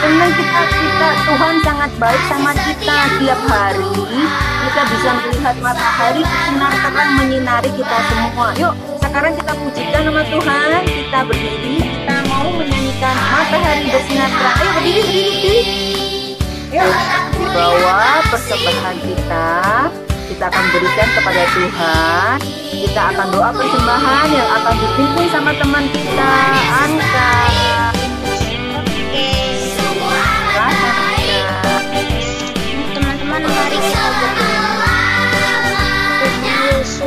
Tenang, kita Tuhan sangat baik sama kita. Tiap hari kita bisa melihat matahari bersinar terang menyinari kita semua. Yuk, sekarang kita pujikan nama Tuhan. Kita berdiri, kita mau menyanyikan matahari bersinar terang. Ayo berdiri. Yuk, di bawah persembahan kita akan berikan kepada Tuhan. Kita akan doa persembahan yang akan dipimpin sama teman kita, Anka. Teman-teman, mari kita berdoa.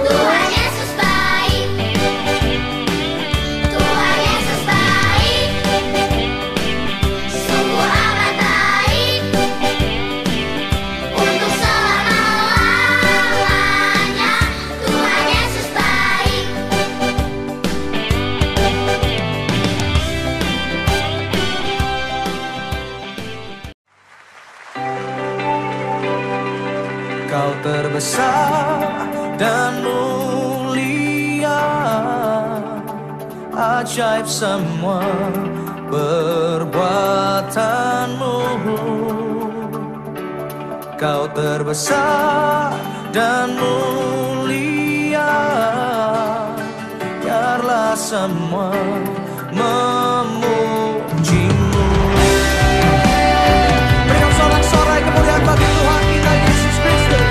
Tuhan Yesus baik. Tuhan Yesus baik. Sungguh amat baik. Untuk selama-lamanya Tuhan Yesus baik. Kau terbesar dan mulia, ajaib semua perbuatanmu. Kau terbesar dan mulia, biarlah semua memujimu. Berikan sorak-sorai kemuliaan bagi Tuhan kita Yesus Kristus.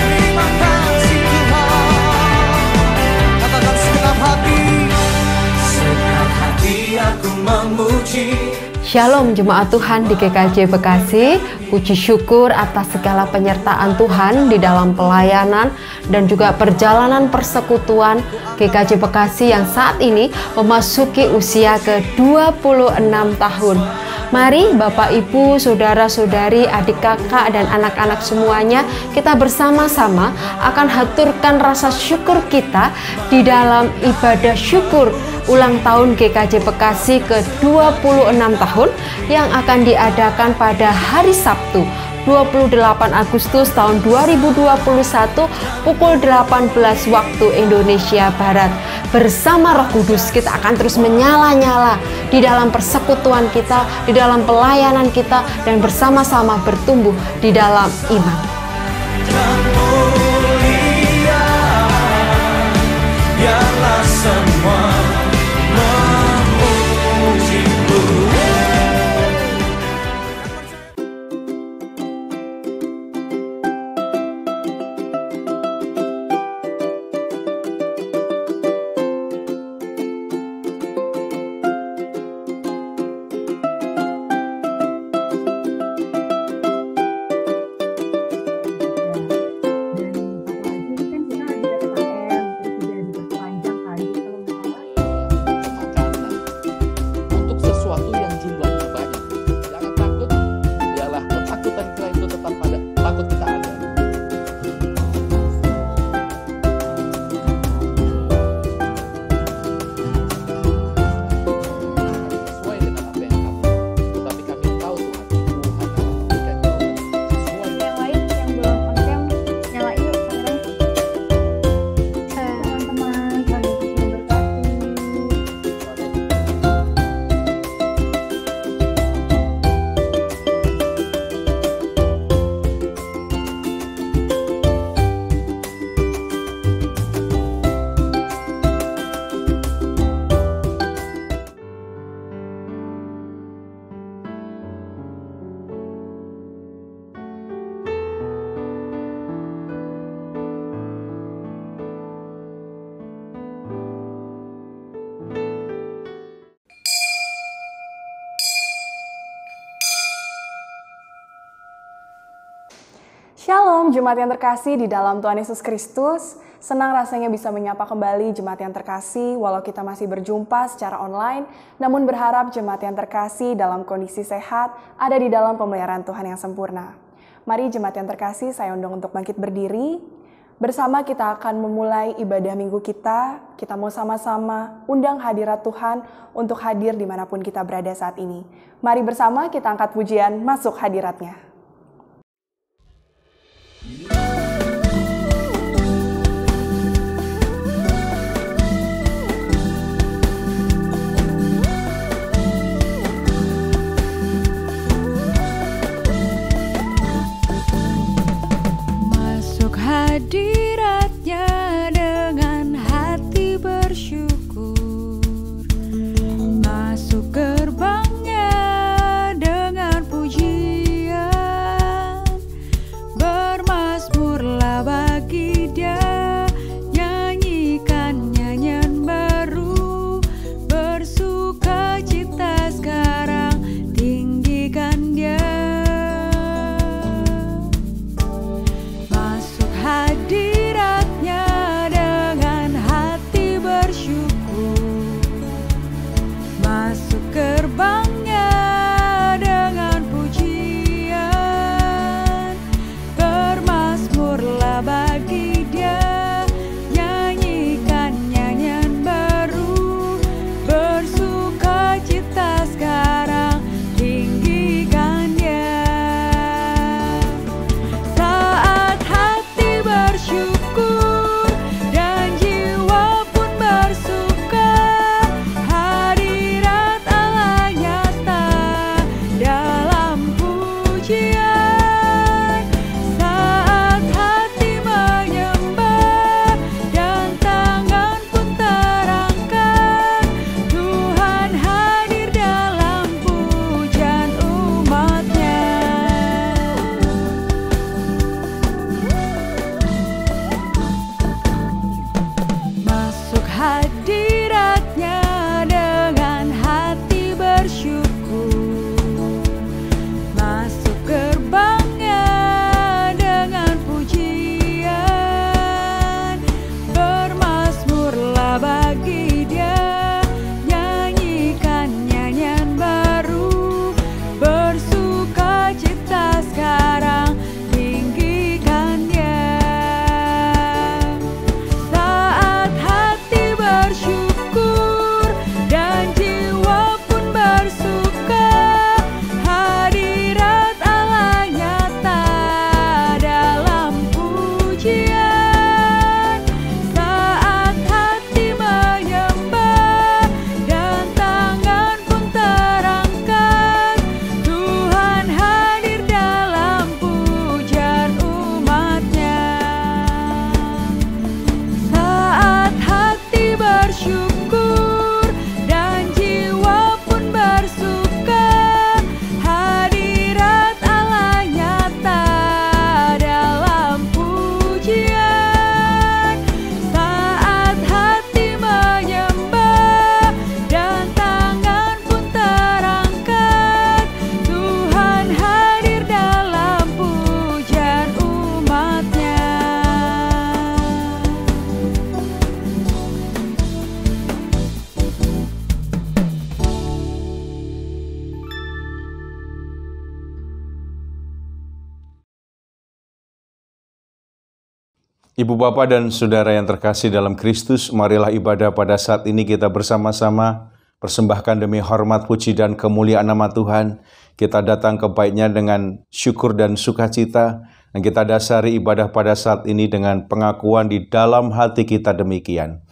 Terima kasih Tuhan. Katakan segenap hati aku memuji. Shalom jemaat Tuhan di GKJ Bekasi, puji syukur atas segala penyertaan Tuhan di dalam pelayanan dan juga perjalanan persekutuan GKJ Bekasi yang saat ini memasuki usia ke-26 tahun. Mari Bapak Ibu, Saudara-saudari, adik kakak dan anak-anak semuanya, kita bersama-sama akan haturkan rasa syukur kita di dalam ibadah syukur ulang tahun GKJ Bekasi ke-26 tahun yang akan diadakan pada hari Sabtu 28 Agustus tahun 2021 pukul 18 waktu Indonesia Barat. Bersama Roh Kudus kita akan terus menyala-nyala di dalam persekutuan kita, di dalam pelayanan kita, dan bersama-sama bertumbuh di dalam iman. Dan mulia, biarlah semua memujimu. Untuk sesuatu yang jumlahnya banyak, jangan takut. Biarlah ketakutan kita itu tetap pada takut kita ada. Sesuai dengan apa yang kami, tetapi kami tahu Tuhan akan memberikan jawaban sesuai. Yang lain yang belum konten, nyalain yuk sekarang. Teman-teman, Tuhan Yesus memberkati. Shalom jemaat yang terkasih di dalam Tuhan Yesus Kristus. Senang rasanya bisa menyapa kembali jemaat yang terkasih walau kita masih berjumpa secara online. Namun berharap jemaat yang terkasih dalam kondisi sehat ada di dalam pemeliharaan Tuhan yang sempurna. Mari jemaat yang terkasih, saya undang untuk bangkit berdiri. Bersama kita akan memulai ibadah minggu kita mau sama-sama undang hadirat Tuhan untuk hadir dimanapun kita berada saat ini. Mari bersama kita angkat pujian masuk hadiratnya. Hadiratnya dengan hati bersyukur, masuk gerbangnya dengan pujian, bermazmurlah bagi Dia, nyanyikan nyanyian baru, bersukacita sekarang, tinggikan Dia. Hadiratnya dengan hati bersyukur, masuk gerbangnya dengan pujian, bermazmurlah bagi Dia, nyanyikan nyanyian baru, bersukacita sekarang, tinggikan Dia. Bersyukur dan jiwa pun bersuka, hadirat Allah nyata dalam pujian. Saat hati menyembah dan tangan pun terangkat, Tuhan hadir dalam pujian umat-Nya. Masuk hadiratnya dengan hati bersyukur, masuk gerbangnya dengan pujian, bermazmurlah bagi Dia, nyanyikan nyanyian baru, bersukacita sekarang, tinggikan Dia. Bersyukur dan jiwa pun bersuka, hadirat Allah nyata dalam pujian. Saat hati menyembah dan tangan pun terangkat, Tuhan hadir dalam pujian umat-Nya. Saat hati bersyukur dan jiwa pun bersuka, hadirat Allah nyata dalam pujian. Saat hati menyembah dan tangan pun terangkat, Tuhan hadir dalam pujian umat-Nya. Ibu Bapa dan Saudara yang terkasih dalam Kristus, marilah ibadah pada saat ini kita bersama-sama persembahkan demi hormat, puji, dan kemuliaan nama Tuhan. Kita datang ke bait-Nya dengan syukur dan sukacita, dan kita dasari ibadah pada saat ini dengan pengakuan di dalam hati kita demikian,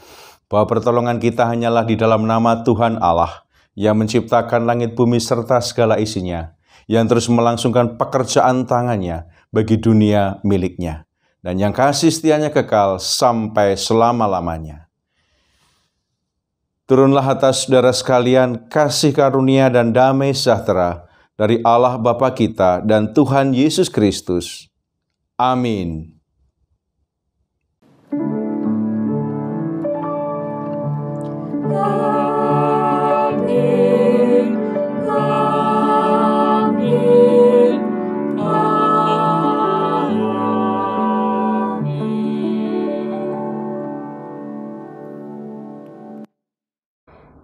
bahwa pertolongan kita hanyalah di dalam nama Tuhan Allah, yang menciptakan langit bumi serta segala isinya, yang terus melangsungkan pekerjaan tangannya bagi dunia miliknya, dan yang kasih setianya kekal sampai selama-lamanya. Turunlah atas saudara sekalian kasih karunia dan damai sejahtera dari Allah Bapa kita dan Tuhan Yesus Kristus. Amin.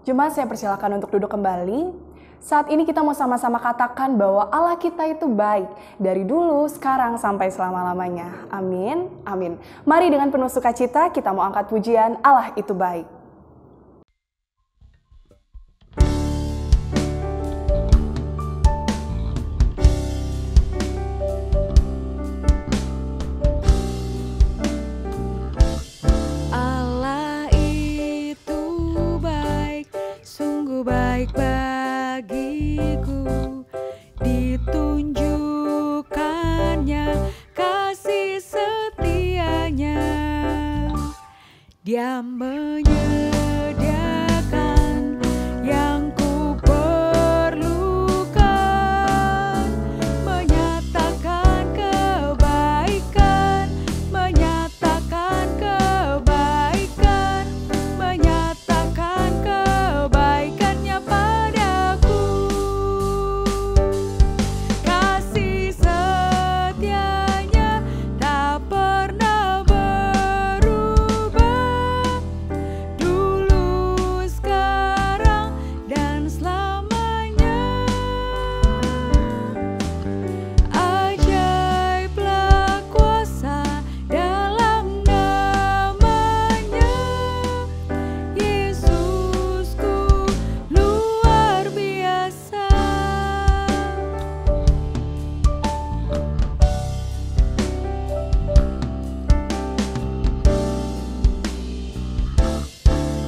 Jemaat, saya persilakan untuk duduk kembali. Saat ini kita mau sama-sama katakan bahwa Allah kita itu baik dari dulu, sekarang, sampai selama-lamanya. Amin, amin. Mari dengan penuh sukacita kita mau angkat pujian Allah itu baik. Allah itu baik, sungguh baik bagiku. Ditunjukkannya kasih setianya. Dia menyediakan yang ku perlukan, menyatakan kebaikan, menyatakan kebaikan, menyatakan kebaikannya padaku. Kasih setianya tak pernah berubah, dulu, sekarang, dan selamanya. Ajaiblah kuasa dalam namanya, Yesusku luar biasa.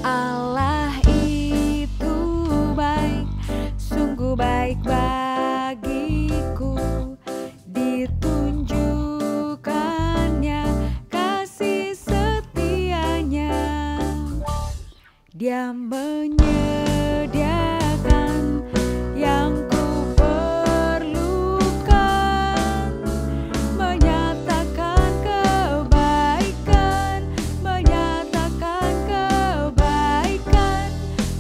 Allah itu baik, sungguh baik bagiku. Ditunjukkannya kasih setianya. Dia menyediakan yang ku perlukan, menyatakan kebaikan, menyatakan kebaikan,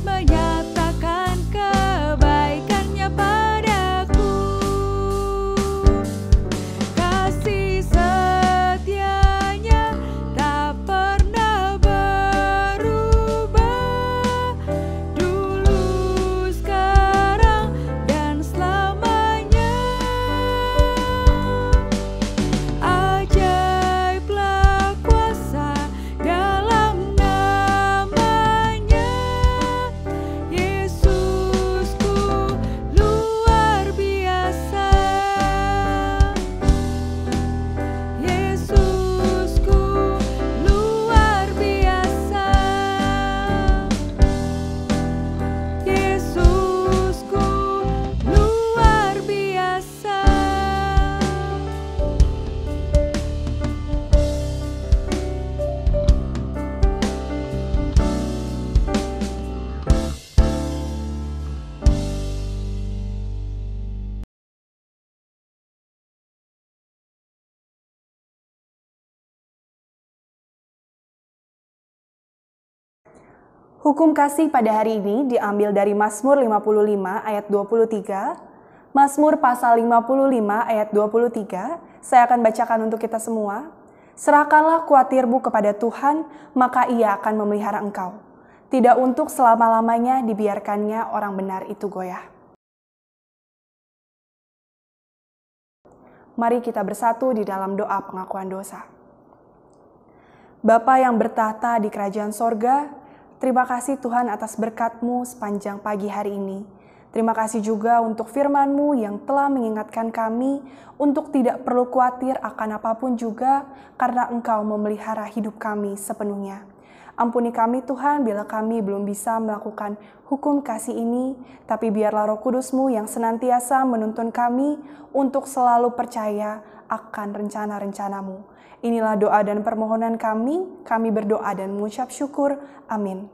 menyatakan kebaikannya padaku. Kasih setianya tak pernah berubah, dulu, sekarang, dan selamanya. Ajaiblah kuasa dalam namanya, Yesusku luar biasa. Yesusku luar biasa. Yesusku luar biasa. Hukum kasih pada hari ini diambil dari Mazmur 55 ayat 23. Mazmur pasal 55 ayat 23. Saya akan bacakan untuk kita semua. Serahkanlah khawatirmu kepada Tuhan, maka Ia akan memelihara engkau. Tidak untuk selama-lamanya dibiarkannya orang benar itu goyah. Mari kita bersatu di dalam doa pengakuan dosa. Bapa yang bertahta di kerajaan sorga, terima kasih Tuhan atas berkat-Mu sepanjang pagi hari ini. Terima kasih juga untuk firman-Mu yang telah mengingatkan kami untuk tidak perlu khawatir akan apapun juga karena Engkau memelihara hidup kami sepenuhnya. Ampuni kami Tuhan bila kami belum bisa melakukan hukum kasih ini, tapi biarlah Roh Kudus-Mu yang senantiasa menuntun kami untuk selalu percaya akan rencana-rencana-Mu. Inilah doa dan permohonan kami berdoa dan mengucap syukur. Amin.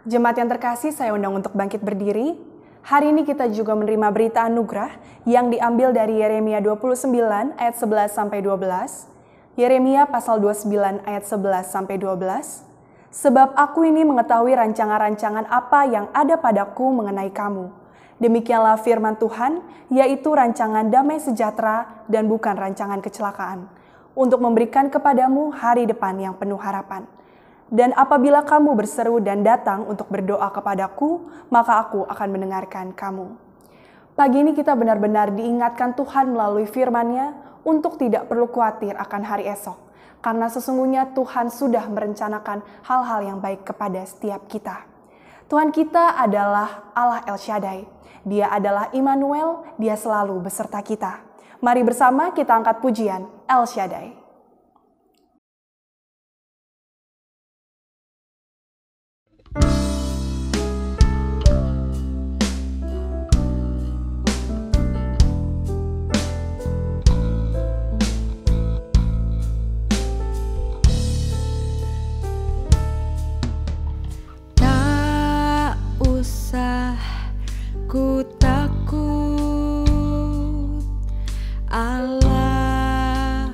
Jemaat yang terkasih, saya undang untuk bangkit berdiri. Hari ini kita juga menerima berita anugerah yang diambil dari Yeremia 29 ayat 11 sampai 12. Yeremia pasal 29 ayat 11 sampai 12. Sebab aku ini mengetahui rancangan-rancangan apa yang ada padaku mengenai kamu. Demikianlah firman Tuhan, yaitu rancangan damai sejahtera dan bukan rancangan kecelakaan, untuk memberikan kepadamu hari depan yang penuh harapan. Dan apabila kamu berseru dan datang untuk berdoa kepadaku, maka aku akan mendengarkan kamu. Pagi ini kita benar-benar diingatkan Tuhan melalui firman-Nya untuk tidak perlu khawatir akan hari esok. Karena sesungguhnya Tuhan sudah merencanakan hal-hal yang baik kepada setiap kita. Tuhan kita adalah Allah El Shaddai. Dia adalah Immanuel, Dia selalu beserta kita. Mari bersama kita angkat pujian El Shaddai. Tak usah ku takut, Allah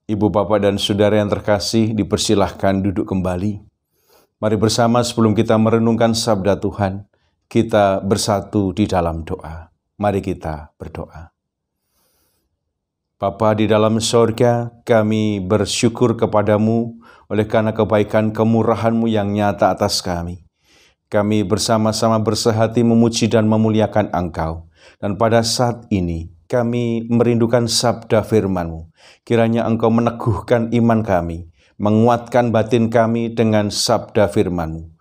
Ibu, Bapak, dan Saudara yang terkasih, dipersilahkan duduk kembali. Mari bersama sebelum kita merenungkan sabda Tuhan, kita bersatu di dalam doa. Mari kita berdoa. Bapa di dalam sorga, kami bersyukur kepadamu oleh karena kebaikan kemurahan-Mu yang nyata atas kami. Kami bersama-sama bersehati memuji dan memuliakan Engkau. Dan pada saat ini, kami merindukan sabda firman-Mu. Kiranya Engkau meneguhkan iman kami, menguatkan batin kami dengan sabda firman-Mu.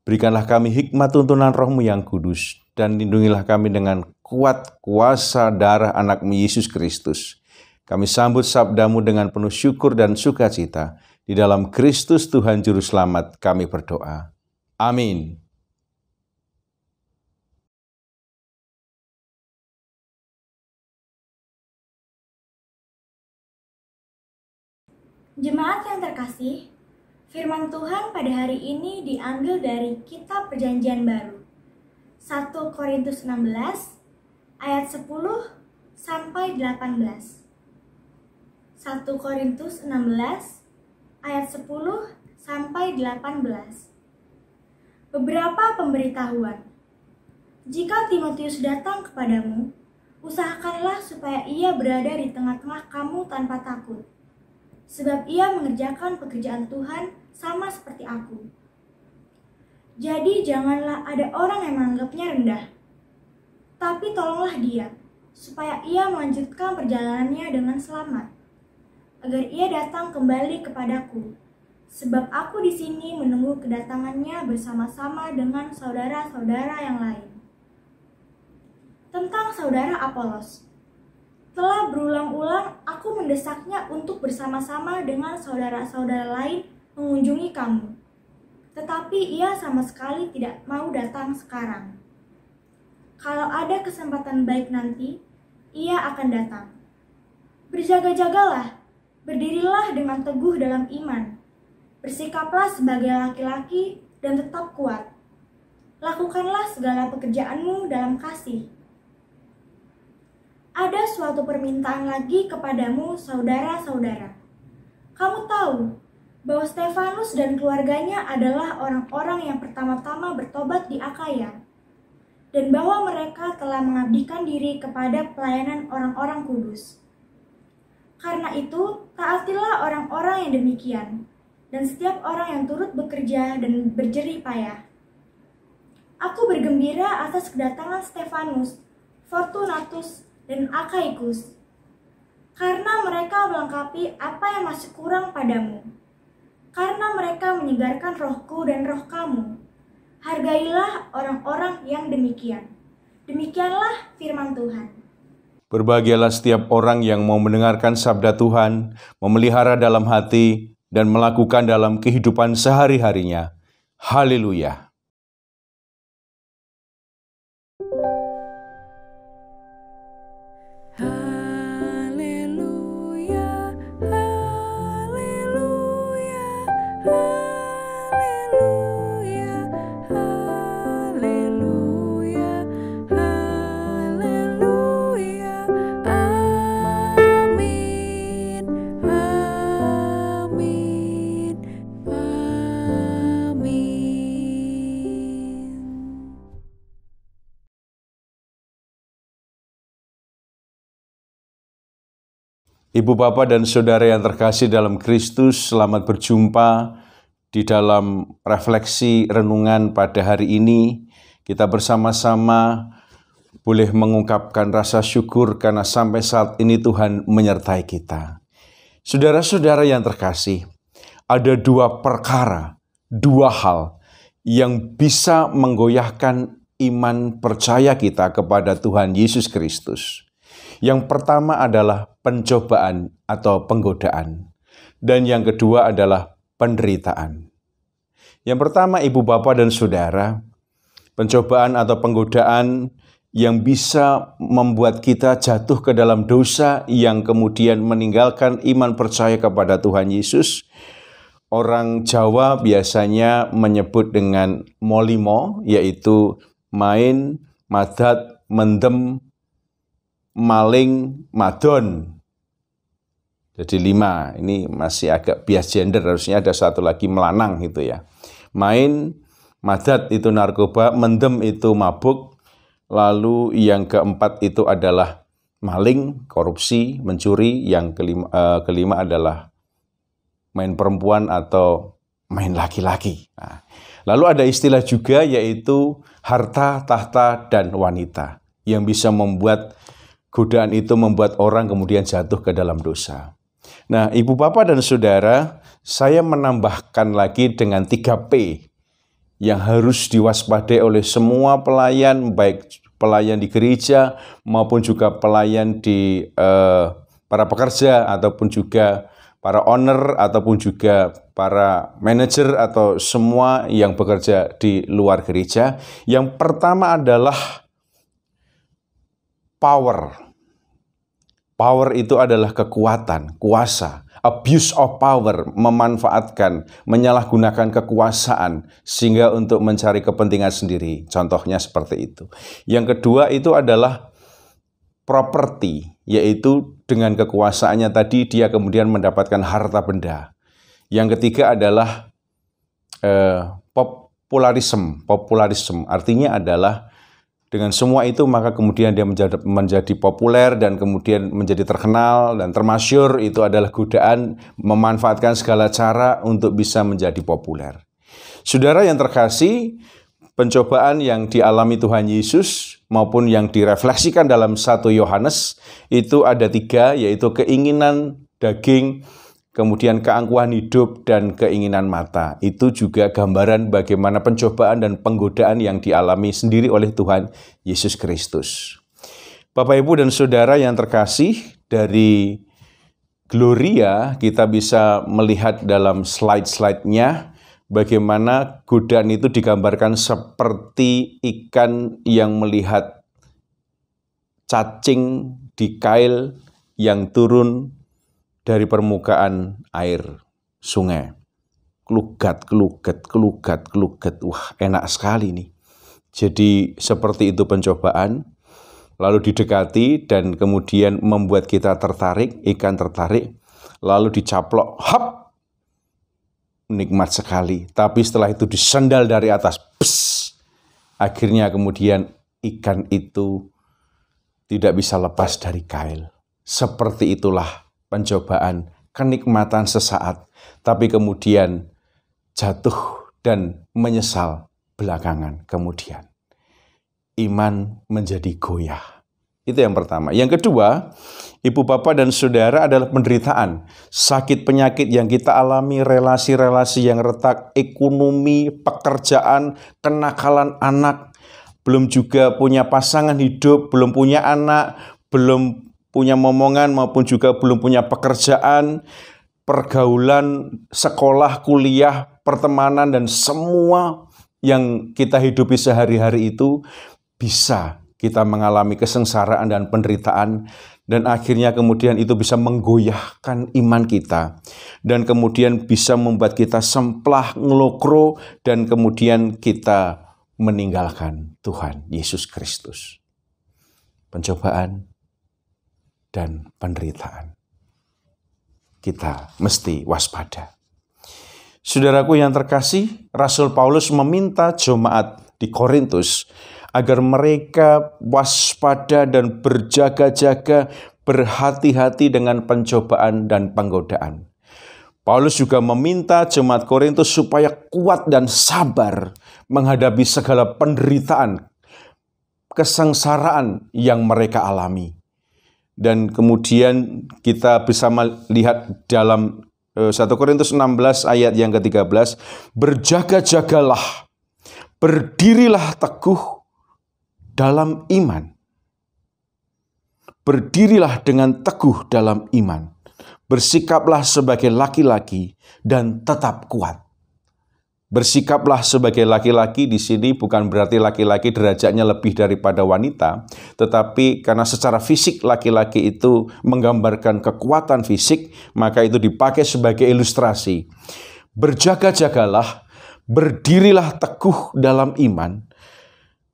Berikanlah kami hikmat tuntunan Roh-Mu yang kudus, dan lindungilah kami dengan kuat kuasa darah anak-Mu Yesus Kristus. Kami sambut sabda-Mu dengan penuh syukur dan sukacita. Di dalam Kristus Tuhan Juru Selamat kami berdoa. Amin. Jemaat yang terkasih, firman Tuhan pada hari ini diambil dari Kitab Perjanjian Baru. 1 Korintus 16 ayat 10 sampai 18. 1 Korintus 16 ayat 10 sampai 18. Beberapa pemberitahuan. Jika Timotius datang kepadamu, usahakanlah supaya ia berada di tengah-tengah kamu tanpa takut. Sebab ia mengerjakan pekerjaan Tuhan sama seperti aku. Jadi janganlah ada orang yang menganggapnya rendah. Tapi tolonglah dia, supaya ia melanjutkan perjalanannya dengan selamat. Agar ia datang kembali kepadaku. Sebab aku di sini menunggu kedatangannya bersama-sama dengan saudara-saudara yang lain. Tentang saudara Apolos. Telah berulang-ulang aku mendesaknya untuk bersama-sama dengan saudara-saudara lain mengunjungi kamu. Tetapi ia sama sekali tidak mau datang sekarang. Kalau ada kesempatan baik nanti, ia akan datang. Berjaga-jagalah, berdirilah dengan teguh dalam iman. Bersikaplah sebagai laki-laki dan tetap kuat. Lakukanlah segala pekerjaanmu dalam kasih. Ada suatu permintaan lagi kepadamu, saudara-saudara. Kamu tahu bahwa Stefanus dan keluarganya adalah orang-orang yang pertama-tama bertobat di Akaya, dan bahwa mereka telah mengabdikan diri kepada pelayanan orang-orang kudus. Karena itu, taatilah orang-orang yang demikian, dan setiap orang yang turut bekerja dan berjerih payah. Aku bergembira atas kedatangan Stefanus, Fortunatus, dan Akaikus, karena mereka melengkapi apa yang masih kurang padamu. Karena mereka menyegarkan rohku dan roh kamu. Hargailah orang-orang yang demikian. Demikianlah firman Tuhan. Berbahagialah setiap orang yang mau mendengarkan sabda Tuhan, memelihara dalam hati, dan melakukan dalam kehidupan sehari-harinya. Haleluya! Haleluya, haleluya, haleluya, haleluya, haleluya. Amin, amin, amin. Ibu, Bapak, dan Saudara yang terkasih dalam Kristus, selamat berjumpa di dalam refleksi renungan pada hari ini. Kita bersama-sama boleh mengungkapkan rasa syukur karena sampai saat ini Tuhan menyertai kita. Saudara-saudara yang terkasih, ada dua perkara, dua hal yang bisa menggoyahkan iman percaya kita kepada Tuhan Yesus Kristus. Yang pertama adalah pencobaan atau penggodaan. Dan yang kedua adalah penderitaan. Yang pertama, Ibu, Bapak, dan Saudara, pencobaan atau penggodaan yang bisa membuat kita jatuh ke dalam dosa yang kemudian meninggalkan iman percaya kepada Tuhan Yesus. Orang Jawa biasanya menyebut dengan molimo, yaitu main, madat, mendem, maling, madon. Jadi 5, ini masih agak bias gender, harusnya ada satu lagi melanang gitu ya. Main, madat itu narkoba, mendem itu mabuk, lalu yang keempat itu adalah maling, korupsi, mencuri, yang kelima adalah main perempuan atau main laki-laki. Nah, lalu ada istilah juga yaitu harta, tahta, dan wanita yang bisa membuat godaan itu membuat orang kemudian jatuh ke dalam dosa. Nah, Ibu Bapak dan Saudara, saya menambahkan lagi dengan 3P yang harus diwaspadai oleh semua pelayan, baik pelayan di gereja maupun juga pelayan di para pekerja ataupun juga para owner ataupun juga para manajer atau semua yang bekerja di luar gereja. Yang pertama adalah power. Power itu adalah kekuatan, kuasa. Abuse of power, memanfaatkan, menyalahgunakan kekuasaan sehingga untuk mencari kepentingan sendiri. Contohnya seperti itu. Yang kedua itu adalah properti, yaitu dengan kekuasaannya tadi dia kemudian mendapatkan harta benda. Yang ketiga adalah popularisme. Popularisme artinya adalah dengan semua itu maka kemudian dia menjadi populer dan kemudian menjadi terkenal dan termasyur. Itu adalah godaan memanfaatkan segala cara untuk bisa menjadi populer. Saudara yang terkasih, pencobaan yang dialami Tuhan Yesus maupun yang direfleksikan dalam 1 Yohanes itu ada 3, yaitu keinginan daging, kemudian keangkuhan hidup, dan keinginan mata. Itu juga gambaran bagaimana pencobaan dan penggodaan yang dialami sendiri oleh Tuhan Yesus Kristus. Bapak, Ibu, dan Saudara yang terkasih, dari Gloria kita bisa melihat dalam slide-slide-nya bagaimana godaan itu digambarkan seperti ikan yang melihat cacing di kail yang turun dari permukaan air sungai. Kelugat, kelugat, kelugat, kelugat. Wah, enak sekali nih. Jadi seperti itu pencobaan, lalu didekati dan kemudian membuat kita tertarik, ikan tertarik, lalu dicaplok, hap, nikmat sekali. Tapi setelah itu disendal dari atas, pss, akhirnya kemudian ikan itu tidak bisa lepas dari kail. Seperti itulah pencobaan, kenikmatan sesaat, tapi kemudian jatuh dan menyesal belakangan kemudian. Iman menjadi goyah. Itu yang pertama. Yang kedua, Ibu, Bapak, dan Saudara, adalah penderitaan. Sakit penyakit yang kita alami, relasi-relasi yang retak, ekonomi, pekerjaan, kenakalan anak, belum juga punya pasangan hidup, belum punya anak, belum punya momongan maupun juga belum punya pekerjaan, pergaulan, sekolah, kuliah, pertemanan, dan semua yang kita hidupi sehari-hari itu bisa kita mengalami kesengsaraan dan penderitaan, dan akhirnya kemudian itu bisa menggoyahkan iman kita dan kemudian bisa membuat kita semplah, ngelokro, dan kemudian kita meninggalkan Tuhan Yesus Kristus. Pencobaan dan penderitaan. Kita mesti waspada. Saudaraku yang terkasih, Rasul Paulus meminta jemaat di Korintus agar mereka waspada dan berjaga-jaga, berhati-hati dengan pencobaan dan penggodaan. Paulus juga meminta jemaat Korintus supaya kuat dan sabar menghadapi segala penderitaan, kesengsaraan yang mereka alami. Dan kemudian kita bisa melihat dalam 1 Korintus 16 ayat yang ke-13, berjaga-jagalah, berdirilah teguh dalam iman. Berdirilah dengan teguh dalam iman. Bersikaplah sebagai laki-laki dan tetap kuat. Bersikaplah sebagai laki-laki di sini bukan berarti laki-laki derajatnya lebih daripada wanita, tetapi karena secara fisik laki-laki itu menggambarkan kekuatan fisik, maka itu dipakai sebagai ilustrasi. Berjaga-jagalah, berdirilah teguh dalam iman,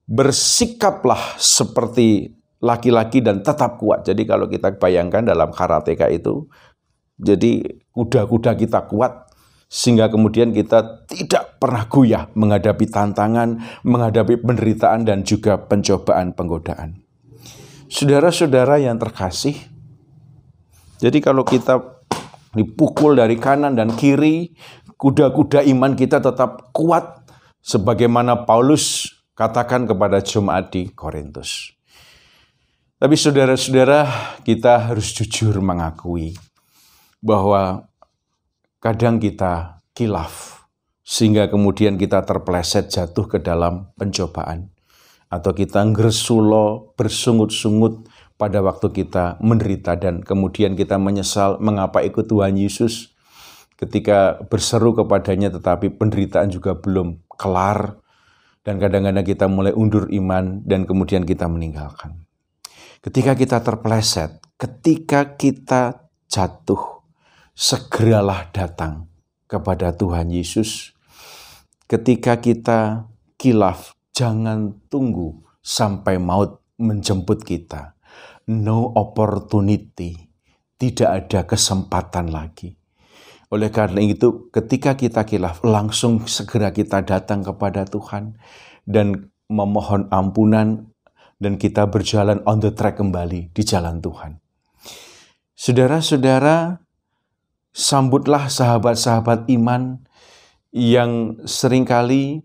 bersikaplah seperti laki-laki dan tetap kuat. Jadi kalau kita bayangkan dalam karateka itu, Jadi kuda-kuda kita kuat, sehingga kemudian kita tidak pernah goyah menghadapi tantangan, menghadapi penderitaan dan juga pencobaan penggodaan. Saudara-saudara yang terkasih, jadi kalau kita dipukul dari kanan dan kiri, kuda-kuda iman kita tetap kuat, sebagaimana Paulus katakan kepada jemaat di Korintus. Tapi saudara-saudara, kita harus jujur mengakui bahwa kadang kita kilaf, sehingga kemudian kita terpleset jatuh ke dalam pencobaan. Atau kita ngresulo, bersungut-sungut pada waktu kita menderita dan kemudian kita menyesal mengapa ikut Tuhan Yesus ketika berseru kepadanya tetapi penderitaan juga belum kelar. Dan kadang-kadang kita mulai undur iman dan kemudian kita meninggalkan. Ketika kita terpleset, ketika kita jatuh, segeralah datang kepada Tuhan Yesus. Ketika kita kilaf, jangan tunggu sampai maut menjemput kita. No opportunity, tidak ada kesempatan lagi. Oleh karena itu, ketika kita kilaf, langsung segera kita datang kepada Tuhan dan memohon ampunan dan kita berjalan on the track kembali di jalan Tuhan. Saudara-saudara, sambutlah sahabat-sahabat iman yang seringkali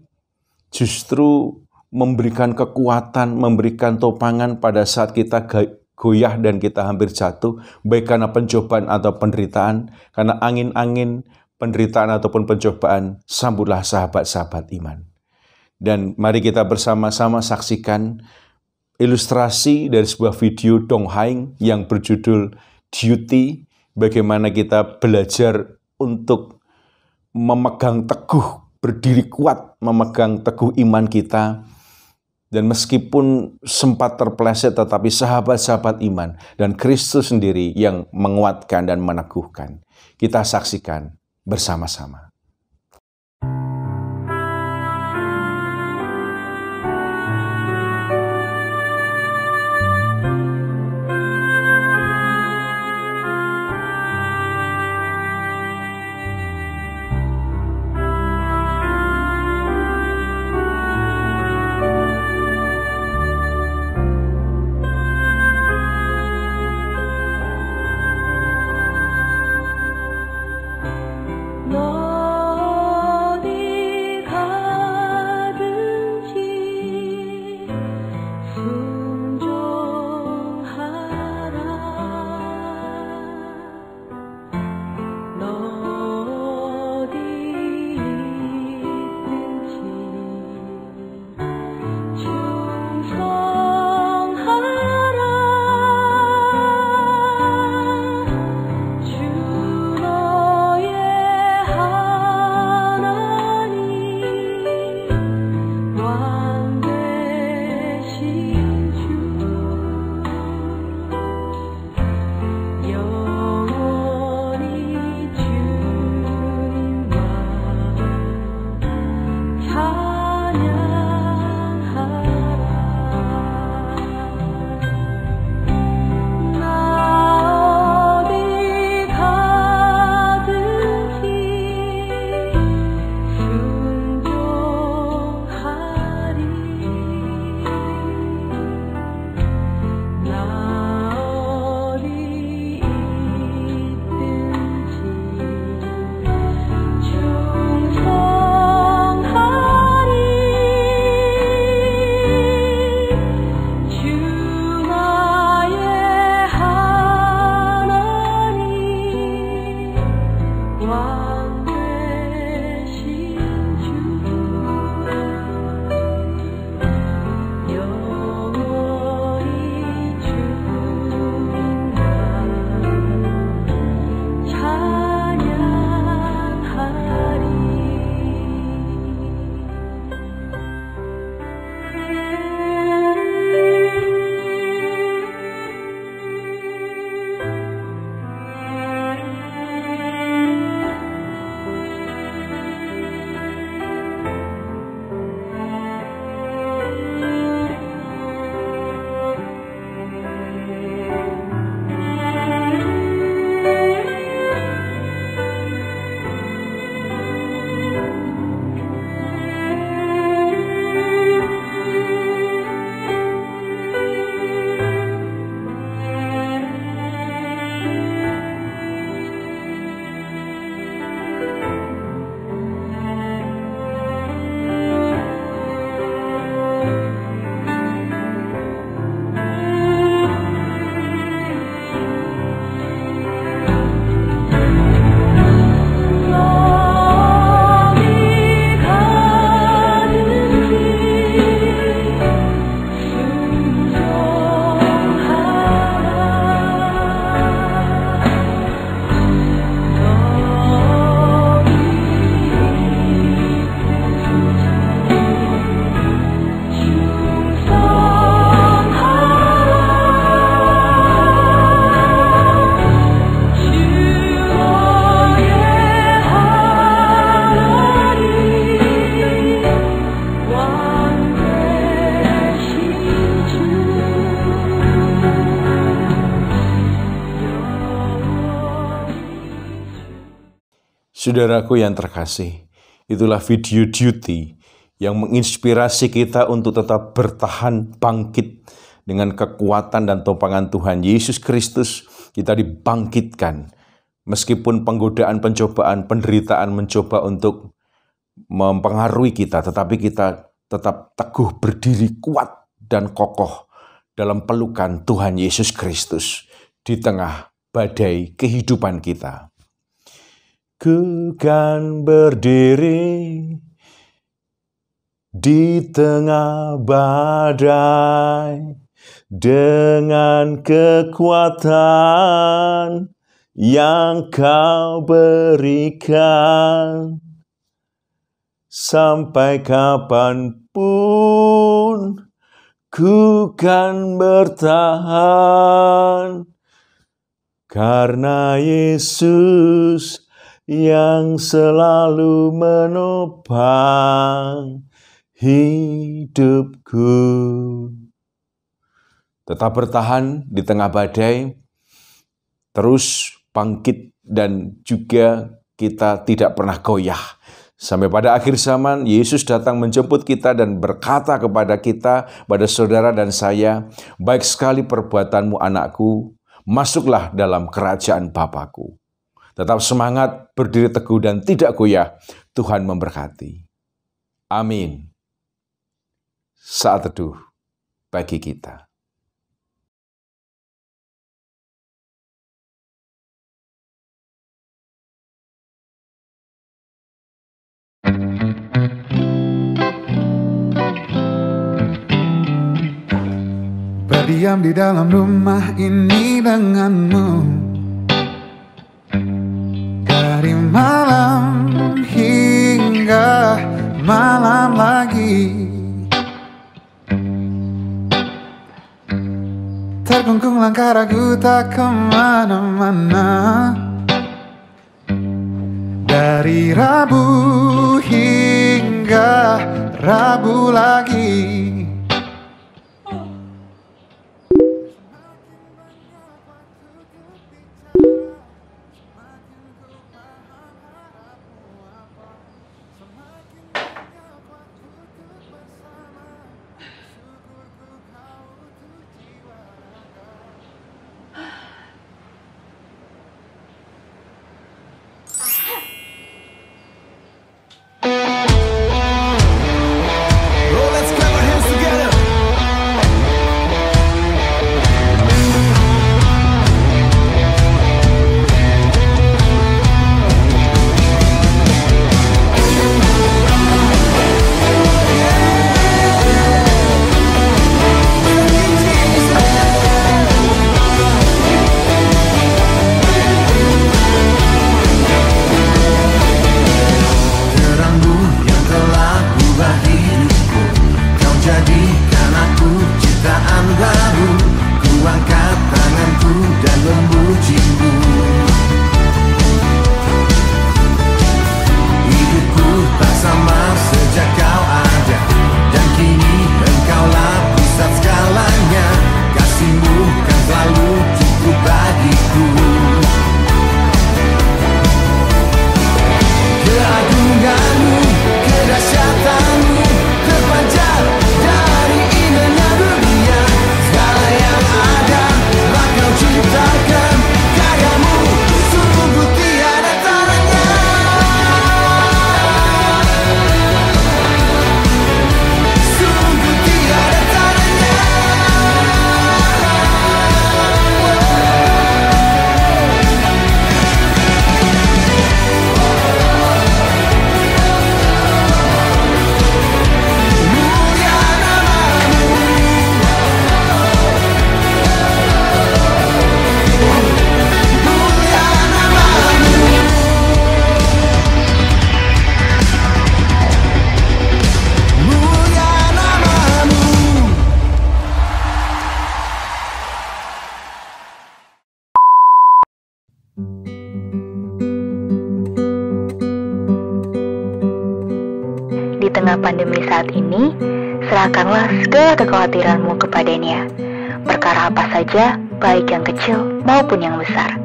justru memberikan kekuatan, memberikan topangan pada saat kita goyah dan kita hampir jatuh, baik karena pencobaan atau penderitaan, karena angin-angin penderitaan ataupun pencobaan, sambutlah sahabat-sahabat iman. Dan mari kita bersama-sama saksikan ilustrasi dari sebuah video donghaing yang berjudul Duty, bagaimana kita belajar untuk memegang teguh, berdiri kuat, memegang teguh iman kita. Dan meskipun sempat terpeleset, tetapi sahabat-sahabat iman dan Kristus sendiri yang menguatkan dan meneguhkan. Kita saksikan bersama-sama. Lord. Saudaraku yang terkasih, itulah video duty yang menginspirasi kita untuk tetap bertahan bangkit dengan kekuatan dan topangan Tuhan Yesus Kristus. Kita dibangkitkan meskipun penggodaan, pencobaan, penderitaan mencoba untuk mempengaruhi kita, tetapi kita tetap teguh berdiri kuat dan kokoh dalam pelukan Tuhan Yesus Kristus di tengah badai kehidupan kita. Ku kan berdiri di tengah badai dengan kekuatan yang Kau berikan. Sampai kapanpun ku kan bertahan, karena Yesus yang selalu menopang hidupku. Tetap bertahan di tengah badai, terus bangkit, dan juga kita tidak pernah goyah. Sampai pada akhir zaman, Yesus datang menjemput kita dan berkata kepada kita, pada saudara dan saya, baik sekali perbuatanmu anakku, masuklah dalam kerajaan Bapakku. Tetap semangat, berdiri teguh dan tidak goyah. Tuhan memberkati. Amin. Saat teduh bagi kita. Berdiam di dalam rumah ini denganmu, dari malam hingga malam lagi. Terkungkung langkah ragu tak kemana-mana, dari Rabu hingga Rabu lagi. Di tengah pandemi saat ini, serahkanlah segala kekhawatiranmu kepadanya. Perkara apa saja, baik yang kecil maupun yang besar.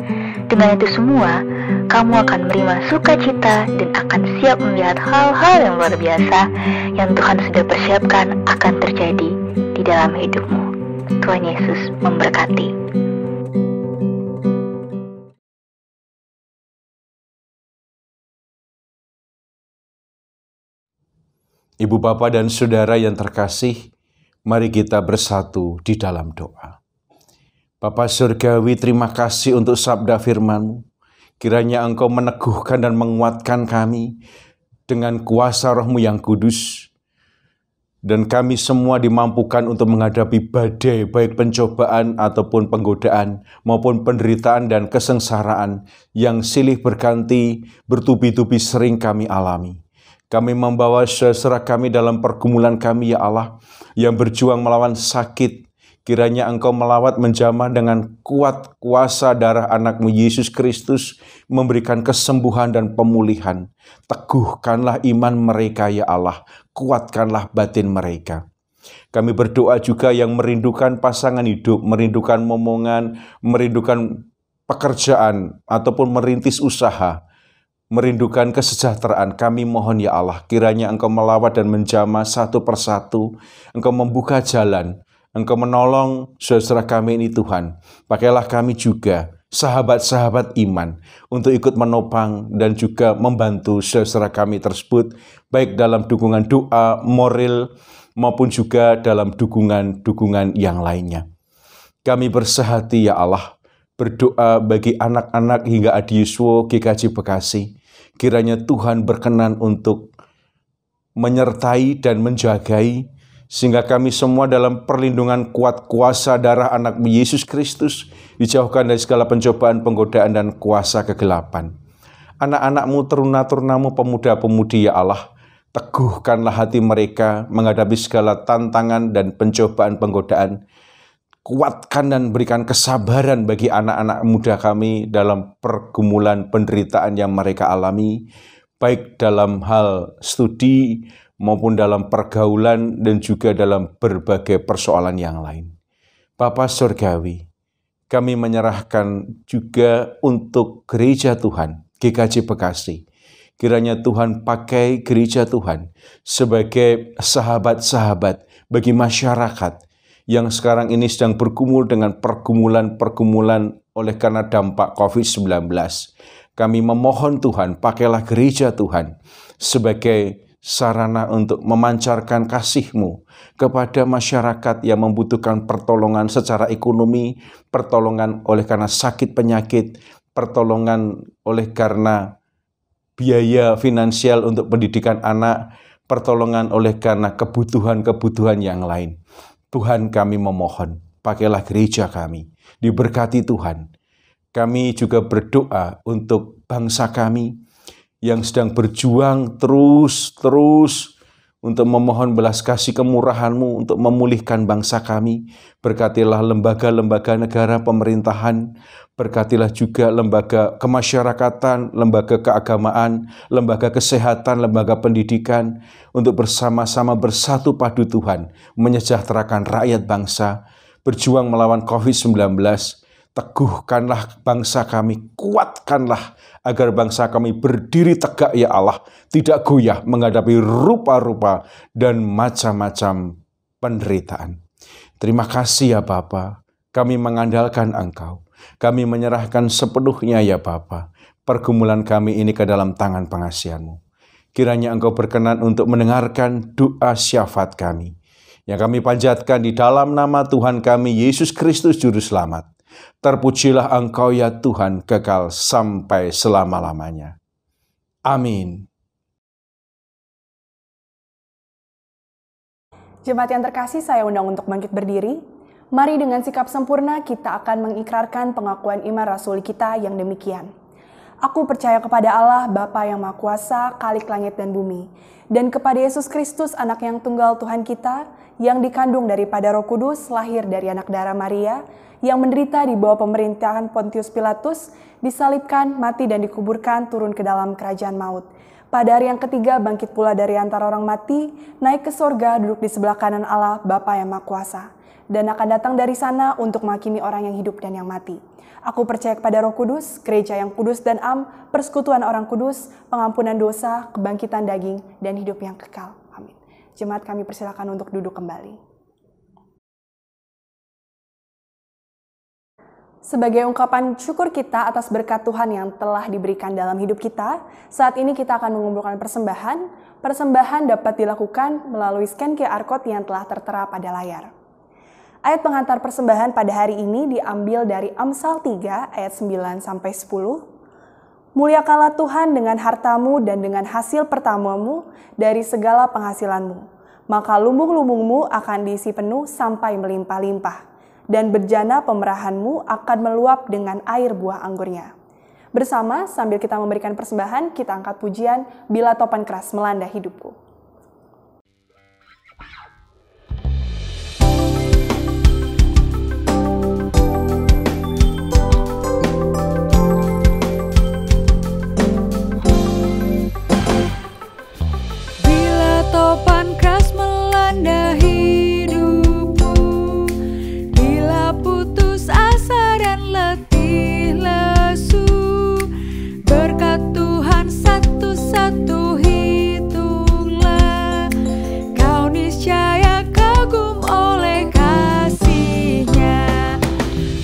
Dengan itu semua, kamu akan menerima sukacita dan akan siap melihat hal-hal yang luar biasa yang Tuhan sudah persiapkan akan terjadi di dalam hidupmu. Tuhan Yesus memberkati. Ibu, Bapa, dan Saudara yang terkasih, mari kita bersatu di dalam doa. Bapa Surgawi, terima kasih untuk sabda firman-Mu. Kiranya Engkau meneguhkan dan menguatkan kami dengan kuasa Roh-Mu yang kudus. Dan kami semua dimampukan untuk menghadapi badai, baik pencobaan ataupun penggodaan, maupun penderitaan dan kesengsaraan yang silih berganti, bertubi-tubi sering kami alami. Kami membawa saudara kami dalam pergumulan kami, ya Allah, yang berjuang melawan sakit. Kiranya Engkau melawat menjamah dengan kuat kuasa darah anak-Mu Yesus Kristus, memberikan kesembuhan dan pemulihan. Teguhkanlah iman mereka, ya Allah, kuatkanlah batin mereka. Kami berdoa juga yang merindukan pasangan hidup, merindukan momongan, merindukan pekerjaan, ataupun merintis usaha, merindukan kesejahteraan. Kami mohon, ya Allah, kiranya Engkau melawat dan menjamah satu persatu. Engkau membuka jalan, Engkau menolong saudara kami ini, Tuhan. Pakailah kami juga sahabat-sahabat iman untuk ikut menopang dan juga membantu saudara kami tersebut, baik dalam dukungan doa, moral, maupun juga dalam dukungan-dukungan yang lainnya. Kami bersehati, ya Allah, berdoa bagi anak-anak hingga Adiuswo GKJ Bekasi. Kiranya Tuhan berkenan untuk menyertai dan menjagai, sehingga kami semua dalam perlindungan kuat kuasa darah anak-Mu Yesus Kristus, dijauhkan dari segala pencobaan, penggodaan, dan kuasa kegelapan. Anak-anak-Mu, teruna-terunamu, pemuda-pemudi, ya Allah, teguhkanlah hati mereka menghadapi segala tantangan dan pencobaan, penggodaan. Kuatkan dan berikan kesabaran bagi anak-anak muda kami dalam pergumulan penderitaan yang mereka alami, baik dalam hal studi maupun dalam pergaulan dan juga dalam berbagai persoalan yang lain. Bapa Surgawi, kami menyerahkan juga untuk gereja Tuhan, GKJ Bekasi. Kiranya Tuhan pakai gereja Tuhan sebagai sahabat-sahabat bagi masyarakat yang sekarang ini sedang bergumul dengan pergumulan-pergumulan oleh karena dampak COVID-19. Kami memohon Tuhan, pakailah gereja Tuhan sebagai sarana untuk memancarkan kasih-Mu kepada masyarakat yang membutuhkan pertolongan secara ekonomi, pertolongan oleh karena sakit penyakit, pertolongan oleh karena biaya finansial untuk pendidikan anak, pertolongan oleh karena kebutuhan-kebutuhan yang lain. Tuhan, kami memohon, pakailah gereja kami, diberkati Tuhan. Kami juga berdoa untuk bangsa kami yang sedang berjuang terus untuk memohon belas kasih kemurahan-Mu untuk memulihkan bangsa kami. Berkatilah lembaga-lembaga negara pemerintahan, berkatilah juga lembaga kemasyarakatan, lembaga keagamaan, lembaga kesehatan, lembaga pendidikan, untuk bersama-sama bersatu padu Tuhan, menyejahterakan rakyat bangsa, berjuang melawan COVID-19. Teguhkanlah bangsa kami, kuatkanlah agar bangsa kami berdiri tegak, ya Allah, tidak goyah menghadapi rupa-rupa dan macam-macam penderitaan. Terima kasih, ya Bapa, kami mengandalkan Engkau. Kami menyerahkan sepenuhnya, ya Bapa, pergumulan kami ini ke dalam tangan pengasihan-Mu. Kiranya Engkau berkenan untuk mendengarkan doa syafaat kami, yang kami panjatkan di dalam nama Tuhan kami, Yesus Kristus Juru Selamat. Terpujilah Engkau, ya Tuhan, kekal sampai selama-lamanya. Amin. Jemaat yang terkasih, saya undang untuk bangkit berdiri. Mari dengan sikap sempurna kita akan mengikrarkan pengakuan iman rasuli kita yang demikian. Aku percaya kepada Allah, Bapa yang Maha Kuasa, Khalik langit dan bumi, dan kepada Yesus Kristus, Anak yang tunggal Tuhan kita, yang dikandung daripada Roh Kudus, lahir dari anak darah Maria, yang menderita di bawah pemerintahan Pontius Pilatus, disalibkan, mati dan dikuburkan, turun ke dalam kerajaan maut. Pada hari yang ketiga bangkit pula dari antara orang mati, naik ke sorga, duduk di sebelah kanan Allah, Bapa yang Maha Kuasa. dan akan datang dari sana untuk menghakimi orang yang hidup dan yang mati. Aku percaya kepada Roh Kudus, gereja yang kudus dan am, persekutuan orang kudus, pengampunan dosa, kebangkitan daging, dan hidup yang kekal. Amin. Jemaat, kami persilakan untuk duduk kembali. Sebagai ungkapan syukur kita atas berkat Tuhan yang telah diberikan dalam hidup kita, saat ini kita akan mengumpulkan persembahan. Persembahan dapat dilakukan melalui scan QR Code yang telah tertera pada layar. Ayat penghantar persembahan pada hari ini diambil dari Amsal 3 ayat 9-10. Muliakanlah Tuhan dengan hartamu dan dengan hasil pertamamu dari segala penghasilanmu. Maka lumbung-lumbungmu akan diisi penuh sampai melimpah-limpah. Dan berjana pemerahanmu akan meluap dengan air buah anggurnya. Bersama, sambil kita memberikan persembahan, kita angkat pujian, Bila Topan Keras Melanda Hidupku. Bila topan keras melanda hidupku, bila putus asa dan letih lesu, berkat Tuhan satu-satu hitunglah, kau niscaya kagum oleh kasih-Nya.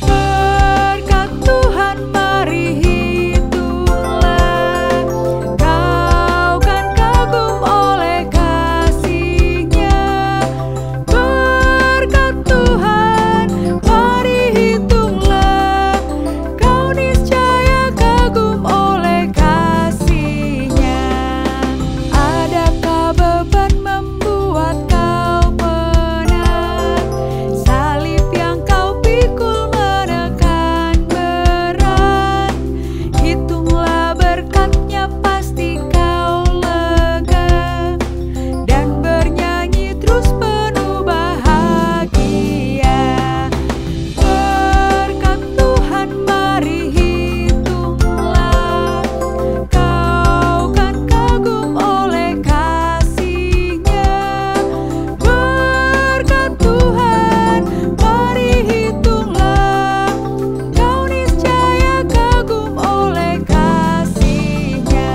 Berkat Tuhan mari hitunglah, kau kan kagum oleh kasih-Nya. Berkat Tuhan mari hitunglah, kau niscaya kagum oleh kasih-Nya. Adakah beban membuat kau penat? Salib yang kau pikul menekan berat. Hitunglah berkat-Nya pasti kau lega, dan bernyanyi terus penuh bahagia. Berkat Tuhan mari hitunglah, kau kan kagum oleh kasih-Nya. Berkat Tuhan mari hitunglah, kau niscaya kagum oleh kasih-Nya.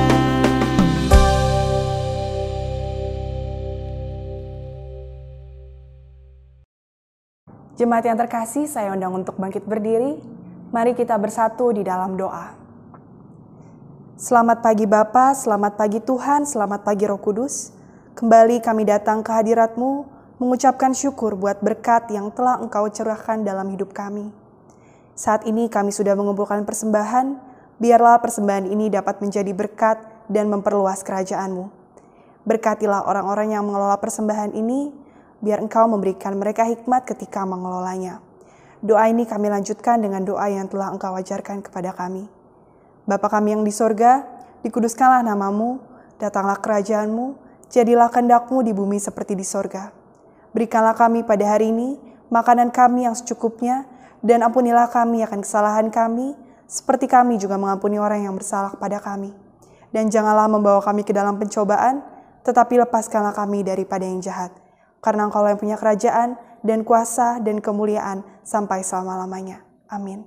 Jemaat yang terkasih, saya undang untuk bangkit berdiri. Mari kita bersatu di dalam doa. Selamat pagi Bapa, selamat pagi Tuhan, selamat pagi Roh Kudus. Kembali kami datang ke hadirat-Mu, mengucapkan syukur buat berkat yang telah Engkau curahkan dalam hidup kami. Saat ini kami sudah mengumpulkan persembahan, biarlah persembahan ini dapat menjadi berkat dan memperluas kerajaan-Mu. Berkatilah orang-orang yang mengelola persembahan ini, biar Engkau memberikan mereka hikmat ketika mengelolanya. Doa ini kami lanjutkan dengan doa yang telah Engkau ajarkan kepada kami. Bapa kami yang di sorga, dikuduskanlah namamu, datanglah kerajaan-Mu, jadilah kehendak-Mu di bumi seperti di sorga. Berikanlah kami pada hari ini makanan kami yang secukupnya, dan ampunilah kami akan kesalahan kami, seperti kami juga mengampuni orang yang bersalah kepada kami. Dan janganlah membawa kami ke dalam pencobaan, tetapi lepaskanlah kami daripada yang jahat. Karena Engkau yang punya kerajaan dan kuasa dan kemuliaan sampai selama-lamanya. Amin.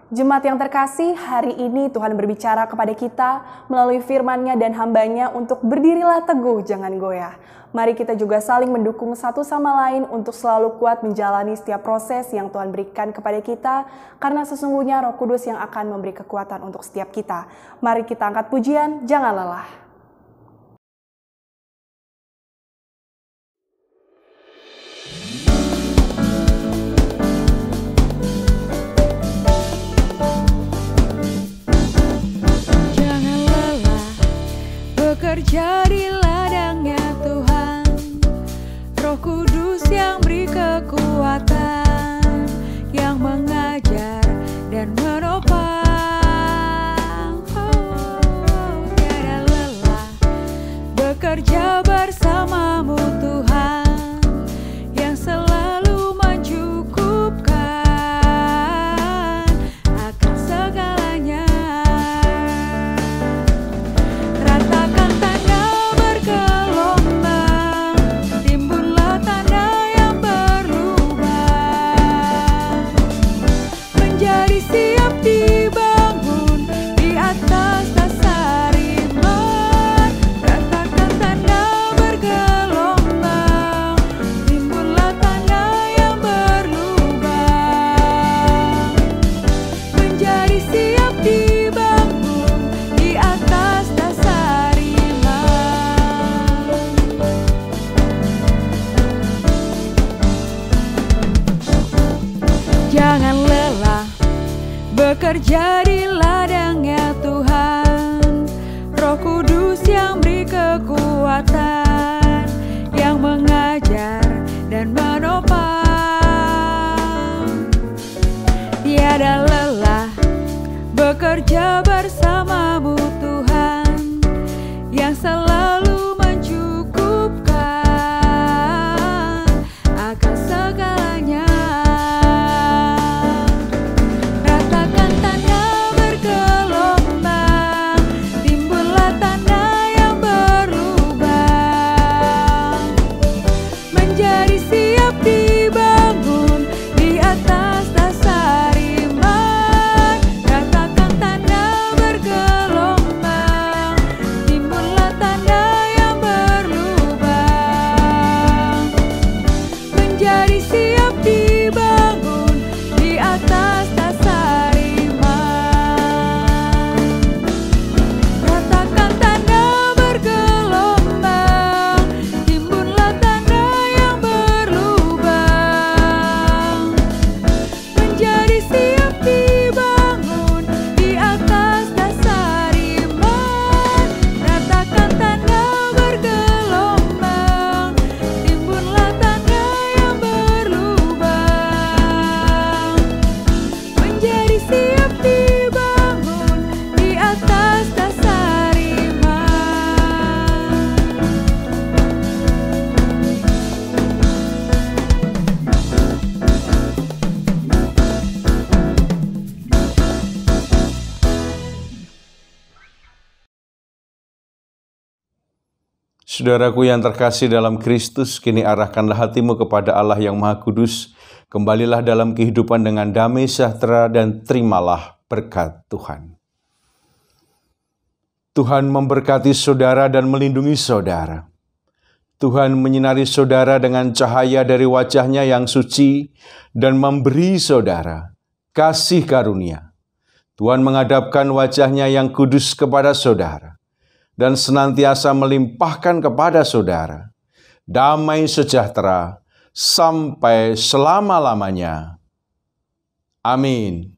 Jemaat yang terkasih, hari ini Tuhan berbicara kepada kita melalui firman-Nya dan hamba-Nya untuk berdirilah teguh, jangan goyah. Mari kita juga saling mendukung satu sama lain untuk selalu kuat menjalani setiap proses yang Tuhan berikan kepada kita, karena sesungguhnya Roh Kudus yang akan memberi kekuatan untuk setiap kita. Mari kita angkat pujian, jangan lelah. Jangan lelah bekerja di ladangnya Tuhan, Roh Kudus yang beri kekuatan, yang mengajar dan menopang. Tiada lelah menjadi siap dibangun di atas dasar iman. Ratakan tanah bergelombang, timbullah tanah yang berlubang. Menjadi siap dibangun di atas dasar iman. Jangan lelah bekerja di ladangnya Tuhan. Roh Kudus yang beri kekuatan, yang mengajar dan menopang. Tiada lelah bekerja bersamamu Tuhan, yang selalu mencukupkan akan segalanya. Ratakan tanah bergelombang, timbullah tanah yang berlubang. Menjadi siap dibangun di atas dasar iman. Ratakan tanah bergelombang, timbullah tanah yang berlubang. Menjadi siap dibangun di atas dasar iman. Ratakan tanah bergelombang, timbunlah tanah yang berlubang. Menjadi siap dibangun di atas dasar iman. Ratakan tanah bergelombang, timbunlah tanah yang berlubang. Menjadi siap dibangun di atas dasar iman. Saudaraku yang terkasih dalam Kristus, kini arahkanlah hatimu kepada Allah yang Maha Kudus. Kembalilah dalam kehidupan dengan damai sejahtera dan terimalah berkat Tuhan. Tuhan memberkati saudara dan melindungi saudara. Tuhan menyinari saudara dengan cahaya dari wajah-Nya yang suci dan memberi saudara kasih karunia. Tuhan menghadapkan wajah-Nya yang kudus kepada saudara dan senantiasa melimpahkan kepada saudara damai sejahtera sampai selama-lamanya. Amin.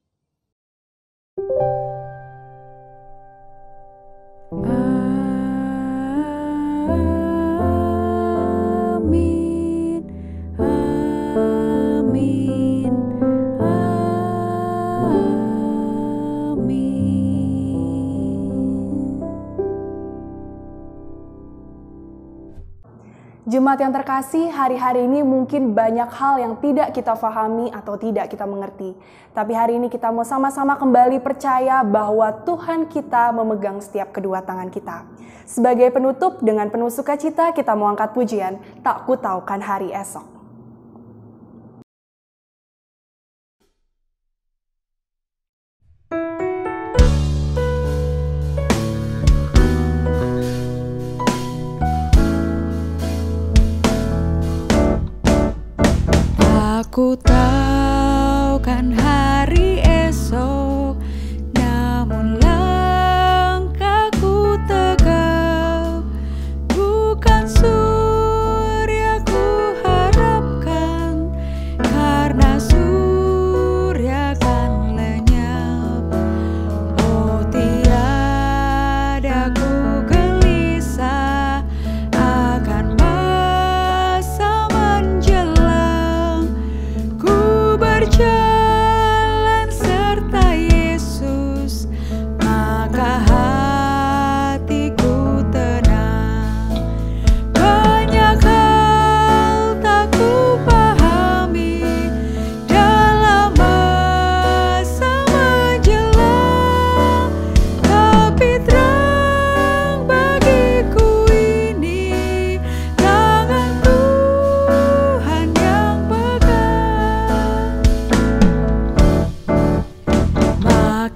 Amin. Amin. Jemaat yang terkasih, hari-hari ini mungkin banyak hal yang tidak kita pahami atau tidak kita mengerti. Tapi hari ini kita mau sama-sama kembali percaya bahwa Tuhan kita memegang setiap kedua tangan kita. Sebagai penutup, dengan penuh sukacita kita mau angkat pujian, Tak Kutaukan Hari Esok. Aku tahu kan hari esok, namun langkahku tegap. Bukan surya ku harapkan, karena surya kan lenyap. Oh tiada ku gelisah akan masa menjelang. Ku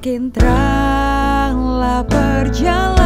Makin teranglah perjalanan